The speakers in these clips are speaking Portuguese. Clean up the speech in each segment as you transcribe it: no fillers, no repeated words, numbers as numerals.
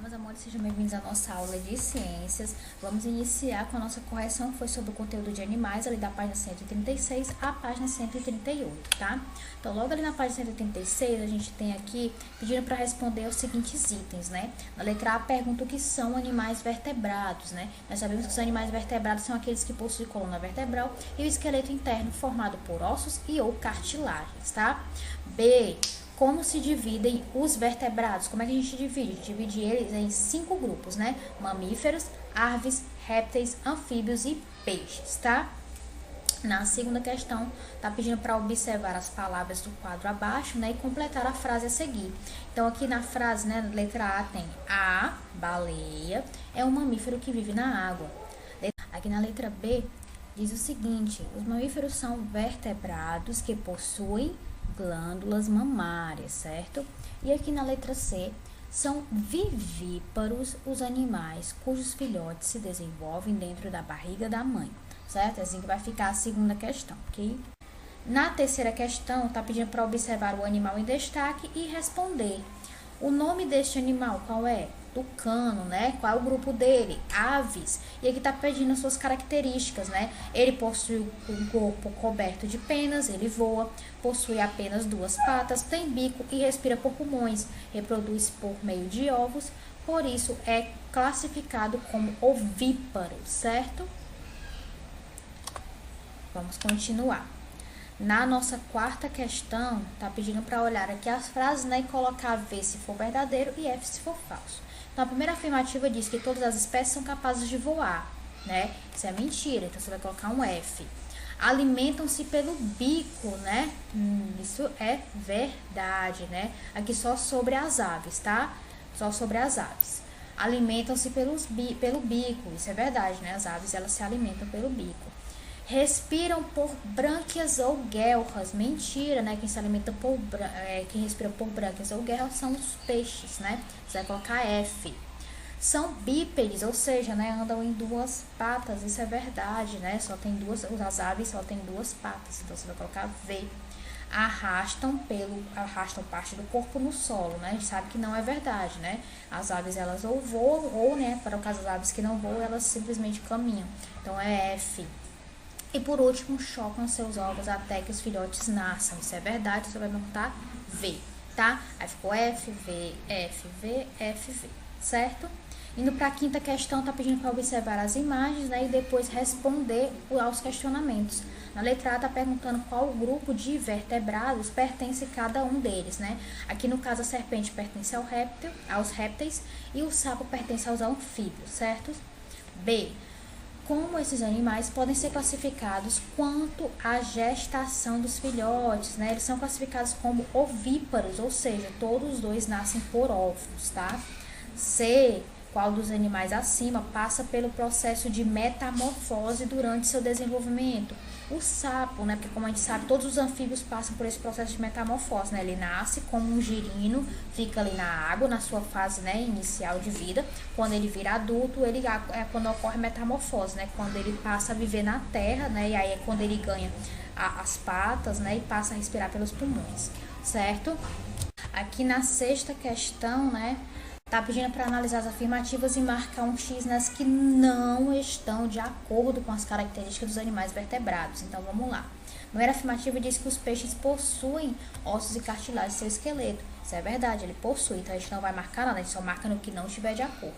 Meus amores, sejam bem-vindos à nossa aula de ciências. Vamos iniciar com a nossa correção, que foi sobre o conteúdo de animais, ali da página 136 à página 138, tá? Então, logo ali na página 136, a gente tem aqui pedindo para responder os seguintes itens, né? Na letra A, pergunta o que são animais vertebrados, né? Nós sabemos que os animais vertebrados são aqueles que possuem coluna vertebral e o esqueleto interno formado por ossos e ou cartilagens, tá? B, como se dividem os vertebrados? Como é que a gente divide? A gente divide eles em 5 grupos, né? Mamíferos, aves, répteis, anfíbios e peixes, tá? Na segunda questão, tá pedindo para observar as palavras do quadro abaixo, né? E completar a frase a seguir. Então, aqui na frase, né? Na letra A tem a baleia, é um mamífero que vive na água. Aqui na letra B, diz o seguinte: os mamíferos são vertebrados que possuem glândulas mamárias, certo? E aqui na letra C, são vivíparos os animais cujos filhotes se desenvolvem dentro da barriga da mãe, certo? É assim que vai ficar a segunda questão, ok? Na terceira questão, tá pedindo para observar o animal em destaque e responder. O nome deste animal, qual é? Tucano, né? Qual é o grupo dele? Aves. E aqui tá pedindo as suas características, né? Ele possui um corpo coberto de penas, ele voa, possui apenas 2 patas, tem bico e respira por pulmões, reproduz por meio de ovos, por isso é classificado como ovíparo, certo? Vamos continuar. Na nossa quarta questão, tá pedindo para olhar aqui as frases, né, e colocar V se for verdadeiro e F se for falso. Então, a primeira afirmativa diz que todas as espécies são capazes de voar, né? Isso é mentira, então você vai colocar um F. Alimentam-se pelo bico, né? Isso é verdade, né? Aqui só sobre as aves, tá? Só sobre as aves. Alimentam-se pelo bico, isso é verdade, né? As aves, elas se alimentam pelo bico. Respiram por brânquias ou guelras. Mentira, né? Quem se alimenta por quem respira por brânquias ou guelras são os peixes, né? Você vai colocar F. São bípedes, ou seja, né, andam em 2 patas. Isso é verdade, né? Só tem as aves só tem 2 patas. Então você vai colocar V. Arrastam parte do corpo no solo, né? A gente sabe que não é verdade, né? As aves, elas ou voam, ou, né, para o caso das aves que não voam, elas simplesmente caminham. Então é F. E por último, chocam seus ovos até que os filhotes nasçam. Isso é verdade, você vai botar V, tá? Aí ficou F, V, F, V, F, V, certo? Indo para a quinta questão, tá pedindo para observar as imagens, né? E depois responder aos questionamentos. Na letra A tá perguntando qual grupo de vertebrados pertence cada um deles, né? Aqui no caso a serpente pertence aos répteis e o sapo pertence aos anfíbios, certo? B. Como esses animais podem ser classificados quanto à gestação dos filhotes, né? Eles são classificados como ovíparos, ou seja, todos os dois nascem por óvulos, tá? C, qual dos animais acima passa pelo processo de metamorfose durante seu desenvolvimento? O sapo, né? Porque como a gente sabe, todos os anfíbios passam por esse processo de metamorfose, né? Ele nasce como um girino, fica ali na água, na sua fase, né, inicial de vida. Quando ele vira adulto, é quando ocorre metamorfose, né? Quando ele passa a viver na terra, né? E aí é quando ele ganha as patas, né? E passa a respirar pelos pulmões, certo? Aqui na sexta questão, né? Tá pedindo para analisar as afirmativas e marcar um X nas que não estão de acordo com as características dos animais vertebrados. Então, vamos lá. A primeira afirmativa diz que os peixes possuem ossos e cartilagens em seu esqueleto. Isso é verdade, ele possui, então a gente não vai marcar nada, a gente só marca no que não estiver de acordo.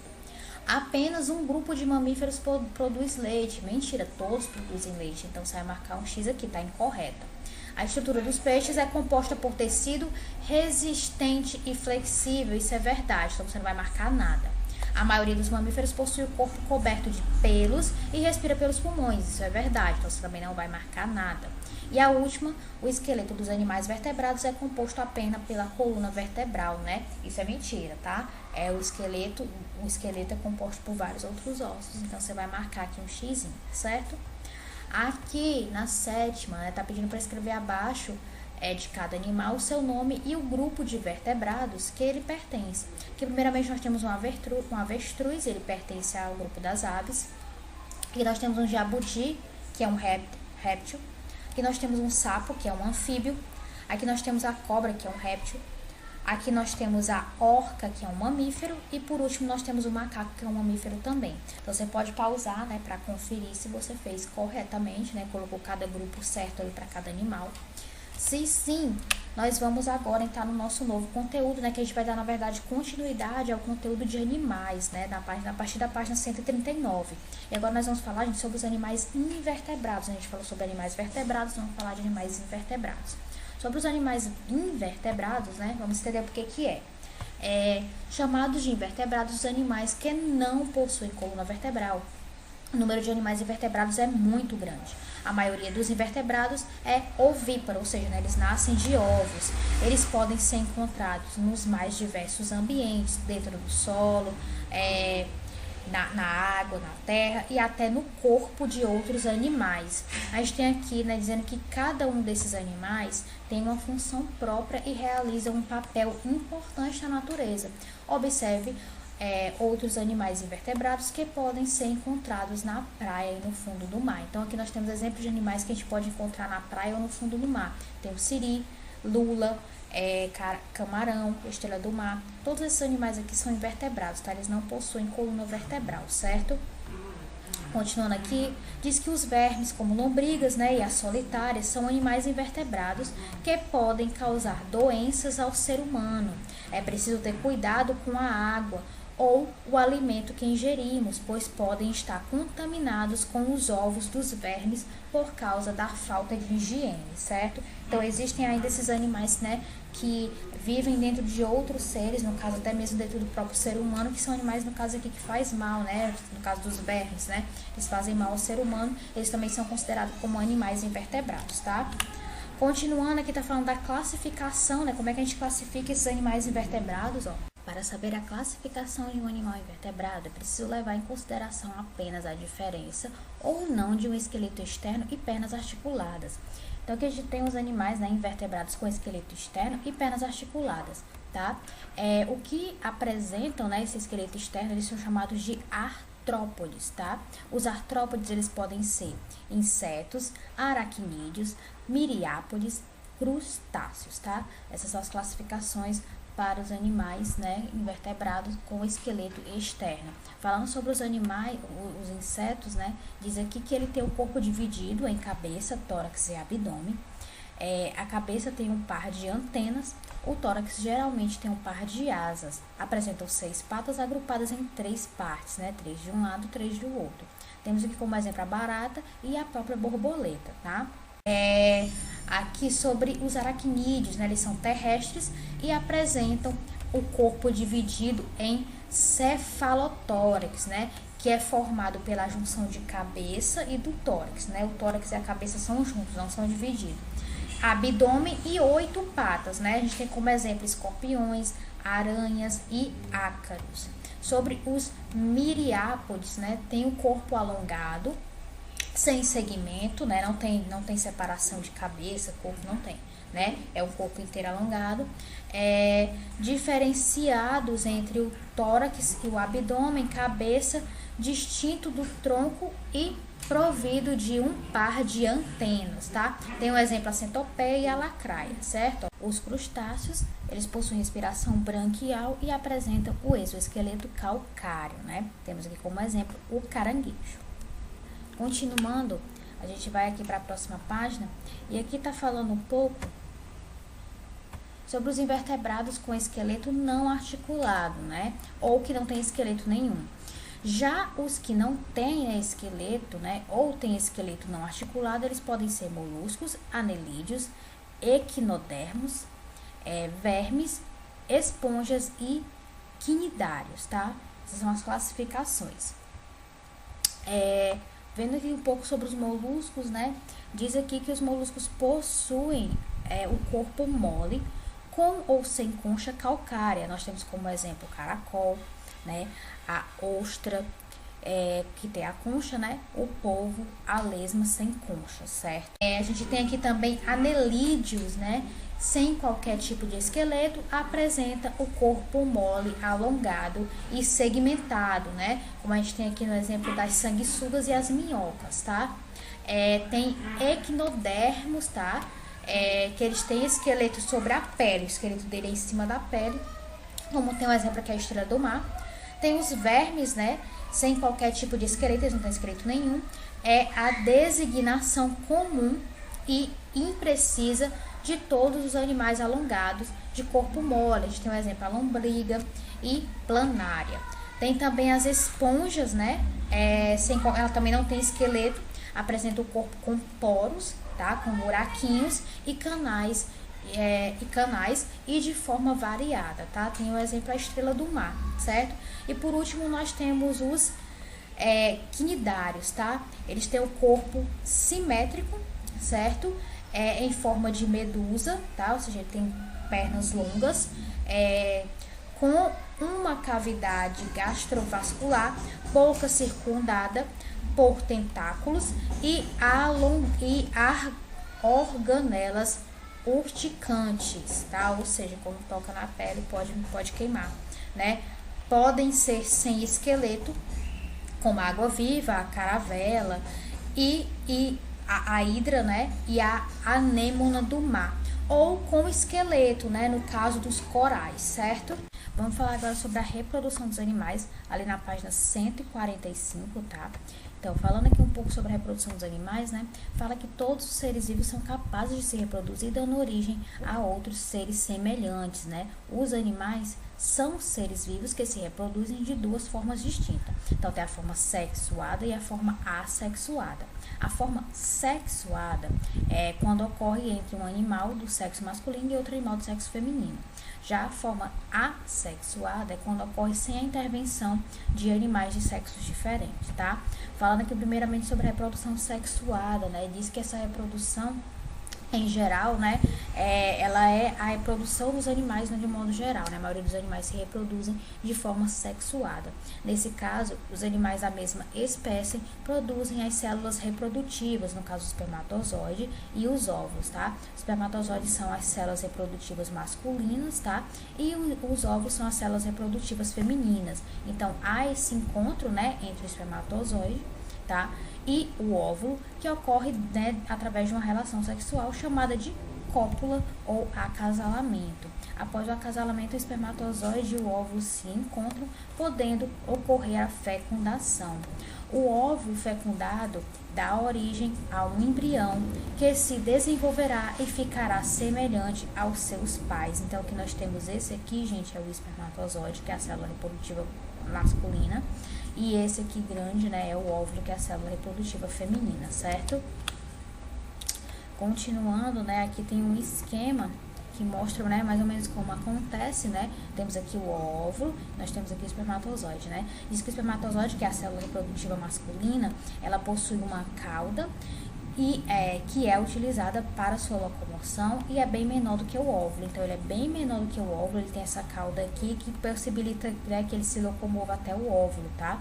Apenas um grupo de mamíferos produz leite. Mentira, todos produzem leite, então você vai marcar um X aqui, tá incorreta. A estrutura dos peixes é composta por tecido resistente e flexível. Isso é verdade, então você não vai marcar nada. A maioria dos mamíferos possui o corpo coberto de pelos e respira pelos pulmões. Isso é verdade, então você também não vai marcar nada. E a última, o esqueleto dos animais vertebrados é composto apenas pela coluna vertebral, né? Isso é mentira, tá? O esqueleto é composto por vários outros ossos, então você vai marcar aqui um X, certo? Aqui na sétima, né, tá pedindo para escrever abaixo de cada animal o seu nome e o grupo de vertebrados que ele pertence. Aqui, primeiramente, nós temos um avestruz, ele pertence ao grupo das aves. Aqui nós temos um jabuti, que é um réptil. Aqui nós temos um sapo, que é um anfíbio. Aqui nós temos a cobra, que é um réptil. Aqui nós temos a orca, que é um mamífero, e por último nós temos o macaco, que é um mamífero também. Então você pode pausar, né, para conferir se você fez corretamente, né, colocou cada grupo certo ali para cada animal. Se sim, nós vamos agora entrar no nosso novo conteúdo, né, que a gente vai dar, na verdade, continuidade ao conteúdo de animais, né, a partir da página 139. E agora nós vamos falar, gente, sobre os animais invertebrados. A gente falou sobre animais vertebrados, vamos falar de animais invertebrados. Sobre os animais invertebrados, né, vamos entender por que é. Chamados de invertebrados os animais que não possuem coluna vertebral. O número de animais invertebrados é muito grande. A maioria dos invertebrados é ovíparo, ou seja, né, eles nascem de ovos. Eles podem ser encontrados nos mais diversos ambientes, dentro do solo, na água, na terra e até no corpo de outros animais. A gente tem aqui, né, dizendo que cada um desses animais tem uma função própria e realiza um papel importante na natureza. Observe outros animais invertebrados que podem ser encontrados na praia e no fundo do mar. Então aqui nós temos exemplos de animais que a gente pode encontrar na praia ou no fundo do mar. Tem o siri, lula, camarão, estrela do mar. Todos esses animais aqui são invertebrados, tá? Eles não possuem coluna vertebral, certo? Continuando aqui, diz que os vermes, como lombrigas, né, e as solitárias, são animais invertebrados que podem causar doenças ao ser humano. É preciso ter cuidado com a água ou o alimento que ingerimos, pois podem estar contaminados com os ovos dos vermes por causa da falta de higiene, certo? Então existem ainda esses animais, né, que vivem dentro de outros seres, no caso até mesmo dentro do próprio ser humano, que são animais, no caso aqui, que faz mal, né, no caso dos vermes, né, eles fazem mal ao ser humano, eles também são considerados como animais invertebrados, tá? Continuando aqui, tá falando da classificação, né, como é que a gente classifica esses animais invertebrados, ó. Para saber a classificação de um animal invertebrado, é preciso levar em consideração apenas a diferença ou não de um esqueleto externo e pernas articuladas. Então, aqui a gente tem os animais, né, invertebrados com esqueleto externo e pernas articuladas, tá? O que apresentam, né, esse esqueleto externo, eles são chamados de artrópodes, tá? Os artrópodes, eles podem ser insetos, aracnídeos, miriápodes, crustáceos, tá? Essas são as classificações para os animais, né, invertebrados com esqueleto externo. Falando sobre os animais, os insetos, né, diz aqui que ele tem o corpo dividido em cabeça, tórax e abdômen. A cabeça tem um par de antenas, o tórax geralmente tem um par de asas. Apresentam 6 patas agrupadas em 3 partes, né, 3 de um lado, 3 do outro. Temos aqui como exemplo a barata e a própria borboleta, tá? Aqui sobre os aracnídeos, né? Eles são terrestres e apresentam o corpo dividido em cefalotórax, né? Que é formado pela junção de cabeça e do tórax, né? O tórax e a cabeça são juntos, não são divididos. Abdômen e 8 patas, né? A gente tem como exemplo escorpiões, aranhas e ácaros. Sobre os miriápodes, né? Tem o corpo alongado, sem segmento, né? Não tem separação de cabeça, corpo não tem, né? É o corpo inteiro alongado. Diferenciados entre o tórax e o abdômen, cabeça, distinto do tronco e provido de um par de antenas, tá? Tem um exemplo a centopeia e a lacraia, certo? Os crustáceos, eles possuem respiração branquial e apresentam o exoesqueleto calcáreo, né? Temos aqui como exemplo o caranguejo. Continuando, a gente vai aqui para a próxima página e aqui está falando um pouco sobre os invertebrados com esqueleto não articulado, né? Ou que não tem esqueleto nenhum. Já os que não têm esqueleto, né? Ou têm esqueleto não articulado, eles podem ser moluscos, anelídeos, equinodermos, vermes, esponjas e quinidários, tá? Essas são as classificações. Vendo aqui um pouco sobre os moluscos, né? Diz aqui que os moluscos possuem o corpo mole, com ou sem concha calcária. Nós temos como exemplo o caracol, né? A ostra, que tem a concha, né? O polvo, a lesma sem concha, certo? A gente tem aqui também anelídeos, né? Sem qualquer tipo de esqueleto, apresenta o corpo mole, alongado e segmentado, né? Como a gente tem aqui no exemplo das sanguessugas e as minhocas, tá? Tem equinodermos, tá? que eles têm esqueleto sobre a pele, o esqueleto dele é em cima da pele, como tem um exemplo aqui, a estrela do mar. Tem os vermes, né, sem qualquer tipo de esqueleto, eles não têm esqueleto nenhum. É a designação comum e imprecisa de todos os animais alongados de corpo mole. A gente tem um exemplo, a lombriga e planária. Tem também as esponjas, né, ela também não tem esqueleto, apresenta o corpo com poros, tá, com buraquinhos e canais e de forma variada, tá? Tem o exemplo, a estrela do mar, certo? E por último nós temos os quinidários, tá? Eles têm o corpo simétrico, certo? Em forma de medusa, tá? Ou seja, ele tem pernas longas, com uma cavidade gastrovascular, boca circundada por tentáculos e organelas urticantes, tá? Ou seja, quando toca na pele pode queimar, né? Podem ser sem esqueleto, como a água-viva, a caravela e a hidra, né? E a anêmona do mar, ou com esqueleto, né? No caso dos corais, certo? Vamos falar agora sobre a reprodução dos animais, ali na página 145, tá? Então, falando aqui um pouco sobre a reprodução dos animais, né? Fala que todos os seres vivos são capazes de se reproduzir, dando origem a outros seres semelhantes, né? Os animais são seres vivos que se reproduzem de duas formas distintas. Então, tem a forma sexuada e a forma assexuada. A forma sexuada é quando ocorre entre um animal do sexo masculino e outro animal do sexo feminino. Já a forma assexuada é quando ocorre sem a intervenção de animais de sexos diferentes, tá? Falando aqui primeiramente sobre a reprodução sexuada, né? Diz que essa reprodução, em geral, né, ela é a reprodução dos animais, né, de modo geral, né? A maioria dos animais se reproduzem de forma sexuada. Nesse caso, os animais da mesma espécie produzem as células reprodutivas, no caso o espermatozoide e os óvulos, tá? Os espermatozoides são as células reprodutivas masculinas, tá? E os óvulos são as células reprodutivas femininas. Então, há esse encontro, né, entre o espermatozoide, tá, e o óvulo, que ocorre, né, através de uma relação sexual chamada de cópula ou acasalamento. Após o acasalamento, o espermatozoide e o óvulo se encontram, podendo ocorrer a fecundação. O óvulo fecundado dá origem a um embrião que se desenvolverá e ficará semelhante aos seus pais. Então, aqui nós temos esse aqui, gente, é o espermatozoide, que é a célula reprodutiva masculina, e esse aqui grande, né, é o óvulo, que é a célula reprodutiva feminina, certo? Continuando, né, aqui tem um esquema que mostra, né, mais ou menos como acontece, né? Temos aqui o óvulo, nós temos aqui o espermatozoide, né? Diz que o espermatozoide, que é a célula reprodutiva masculina, ela possui uma cauda e que é utilizada para sua locomoção e é bem menor do que o óvulo. Então, ele é bem menor do que o óvulo, ele tem essa cauda aqui que possibilita, né, que ele se locomova até o óvulo, tá?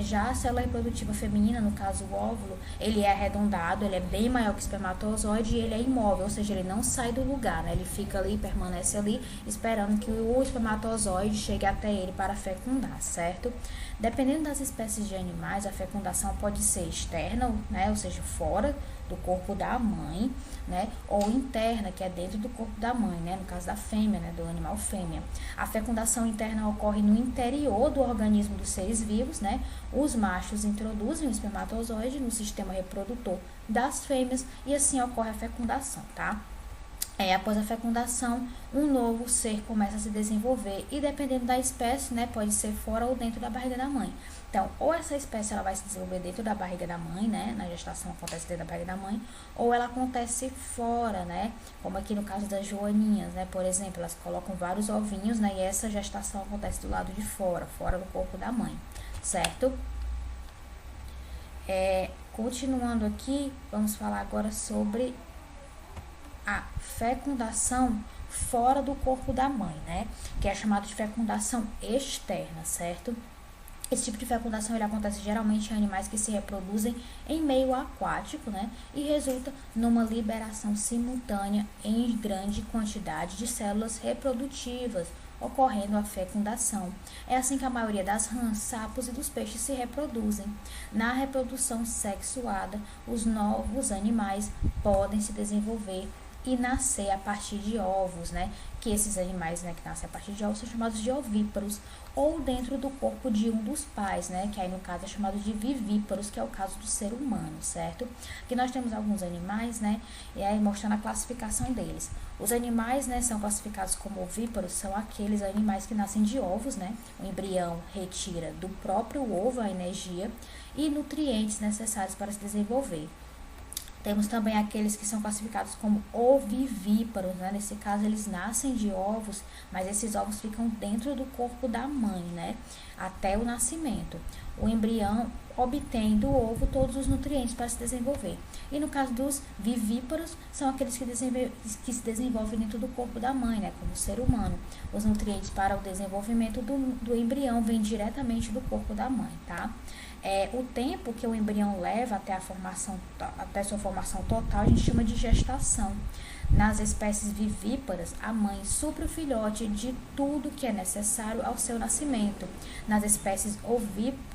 Já a célula reprodutiva feminina, no caso o óvulo, ele é arredondado, ele é bem maior que o espermatozoide e ele é imóvel, ou seja, ele não sai do lugar, né? Ele fica ali, permanece ali, esperando que o espermatozoide chegue até ele para fecundar, certo? Dependendo das espécies de animais, a fecundação pode ser externa, né, ou seja, fora do corpo da mãe, né, ou interna, que é dentro do corpo da mãe, né, no caso da fêmea, né, do animal fêmea. A fecundação interna ocorre no interior do organismo dos seres vivos, né. Os machos introduzem o espermatozoide no sistema reprodutor das fêmeas e assim ocorre a fecundação, tá? Após a fecundação, um novo ser começa a se desenvolver e dependendo da espécie, né, pode ser fora ou dentro da barriga da mãe. Então, ou essa espécie ela vai se desenvolver dentro da barriga da mãe, né, na gestação acontece dentro da barriga da mãe, ou ela acontece fora, né, como aqui no caso das joaninhas, né, por exemplo, elas colocam vários ovinhos, né, e essa gestação acontece do lado de fora, fora do corpo da mãe, certo? Continuando aqui, vamos falar agora sobre a fecundação fora do corpo da mãe, né? Que é chamada de fecundação externa, certo? Esse tipo de fecundação ele acontece geralmente em animais que se reproduzem em meio aquático, né? E resulta numa liberação simultânea em grande quantidade de células reprodutivas, ocorrendo a fecundação. É assim que a maioria das rãs, sapos e dos peixes se reproduzem. Na reprodução sexuada, os novos animais podem se desenvolver e nascer a partir de ovos, né? Que esses animais, né, que nascem a partir de ovos são chamados de ovíparos, ou dentro do corpo de um dos pais, né? Que aí no caso é chamado de vivíparos, que é o caso do ser humano, certo? Aqui nós temos alguns animais, né? E aí mostrando a classificação deles. Os animais, né, são classificados como ovíparos, são aqueles animais que nascem de ovos, né? O embrião retira do próprio ovo a energia e nutrientes necessários para se desenvolver. Temos também aqueles que são classificados como ovivíparos, né? Nesse caso, eles nascem de ovos, mas esses ovos ficam dentro do corpo da mãe, né? Até o nascimento. O embrião obtém do ovo todos os nutrientes para se desenvolver. E no caso dos vivíparos, são aqueles que se desenvolvem dentro do corpo da mãe, né? Como o ser humano. Os nutrientes para o desenvolvimento do embrião vêm diretamente do corpo da mãe, tá? O tempo que o embrião leva até sua formação total, a gente chama de gestação. Nas espécies vivíparas, a mãe supre o filhote de tudo que é necessário ao seu nascimento. Nas espécies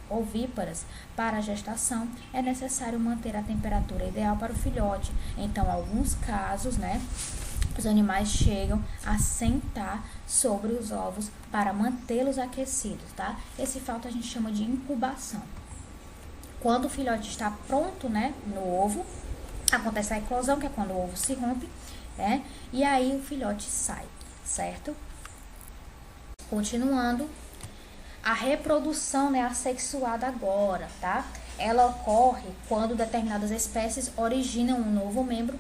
ovíparas, para a gestação, é necessário manter a temperatura ideal para o filhote. Então, em alguns casos, né, os animais chegam a sentar sobre os ovos para mantê-los aquecidos, tá? Esse fato a gente chama de incubação. Quando o filhote está pronto, né, no ovo, acontece a eclosão, que é quando o ovo se rompe, né, e aí o filhote sai, certo? Continuando, a reprodução, né, assexuada agora, tá? Ela ocorre quando determinadas espécies originam um novo membro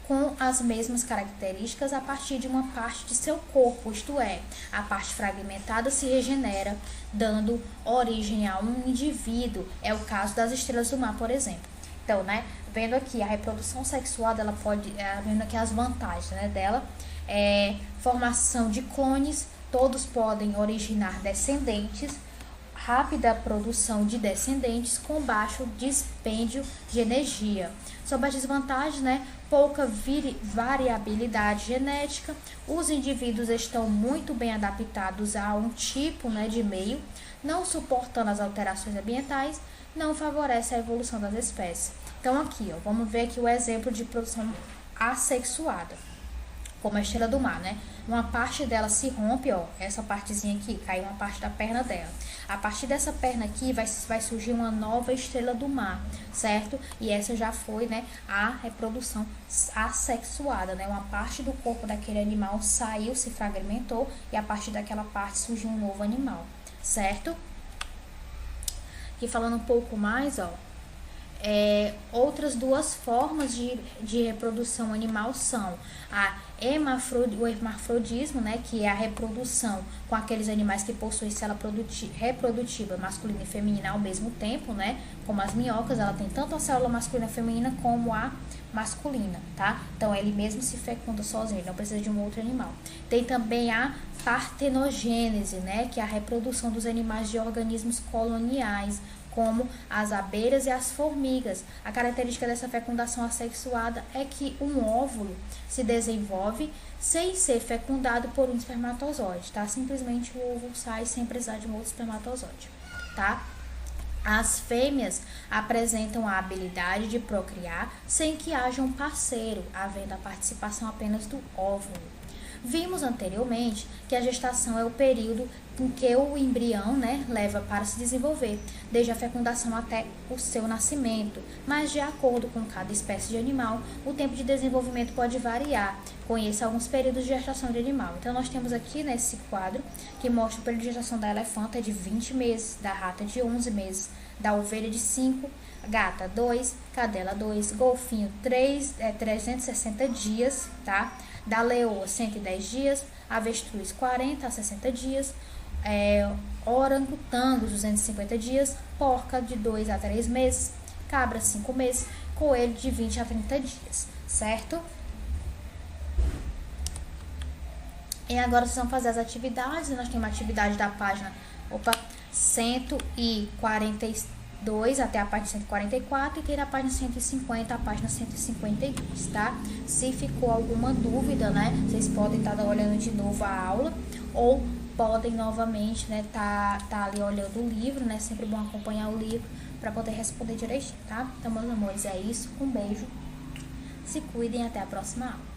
com as mesmas características a partir de uma parte de seu corpo, isto é, a parte fragmentada se regenera, dando origem a um indivíduo. É o caso das estrelas do mar, por exemplo. Então, né, vendo aqui a reprodução sexuada, ela pode, vendo aqui as vantagens, né, dela, formação de clones, todos podem originar descendentes, rápida produção de descendentes com baixo dispêndio de energia. Sobre as desvantagens, né, pouca variabilidade genética, os indivíduos estão muito bem adaptados a um tipo, né, de meio, não suportando as alterações ambientais, não favorece a evolução das espécies. Então aqui, ó, vamos ver aqui o exemplo de produção assexuada, como a estrela do mar, né? Uma parte dela se rompe, ó, essa partezinha aqui, cai uma parte da perna dela. A partir dessa perna aqui vai surgir uma nova estrela do mar, certo? E essa já foi, né, a reprodução assexuada, né? Uma parte do corpo daquele animal saiu, se fragmentou e a partir daquela parte surgiu um novo animal, certo? Aqui falando um pouco mais, ó, outras duas formas de reprodução animal são o hermafrodismo, né, que é a reprodução com aqueles animais que possuem célula reprodutiva masculina e feminina ao mesmo tempo, né, como as minhocas, ela tem tanto a célula masculina e feminina como a masculina, tá? Então, ele mesmo se fecunda sozinho, não precisa de um outro animal. Tem também a partenogênese, né, que é a reprodução dos animais de organismos coloniais, como as abelhas e as formigas. A característica dessa fecundação assexuada é que um óvulo se desenvolve sem ser fecundado por um espermatozoide, tá? Simplesmente o óvulo sai sem precisar de um outro espermatozoide, tá? As fêmeas apresentam a habilidade de procriar sem que haja um parceiro, havendo a participação apenas do óvulo. Vimos anteriormente que a gestação é o período em que o embrião, né, leva para se desenvolver, desde a fecundação até o seu nascimento, mas de acordo com cada espécie de animal, o tempo de desenvolvimento pode variar. Conheça alguns períodos de gestação de animal. Então, nós temos aqui nesse quadro que mostra o período de gestação da elefanta de 20 meses, da rata de 11 meses, da ovelha de 5, gata 2, cadela 2, golfinho 360 dias, tá? Da leoa 110 dias, avestruz 40 a 60 dias, orangotangos 250 dias, porca de 2 a 3 meses, cabra 5 meses, coelho de 20 a 30 dias, certo? E agora vocês vão fazer as atividades. Nós temos uma atividade da página 142 até a página 144 e tem da página 150 a página 152, tá? Se ficou alguma dúvida, né, vocês podem estar olhando de novo a aula ou podem novamente, né, tá ali olhando o livro, né, sempre bom acompanhar o livro para poder responder direitinho, tá? Então, meus amores, é isso, um beijo, se cuidem, até a próxima aula.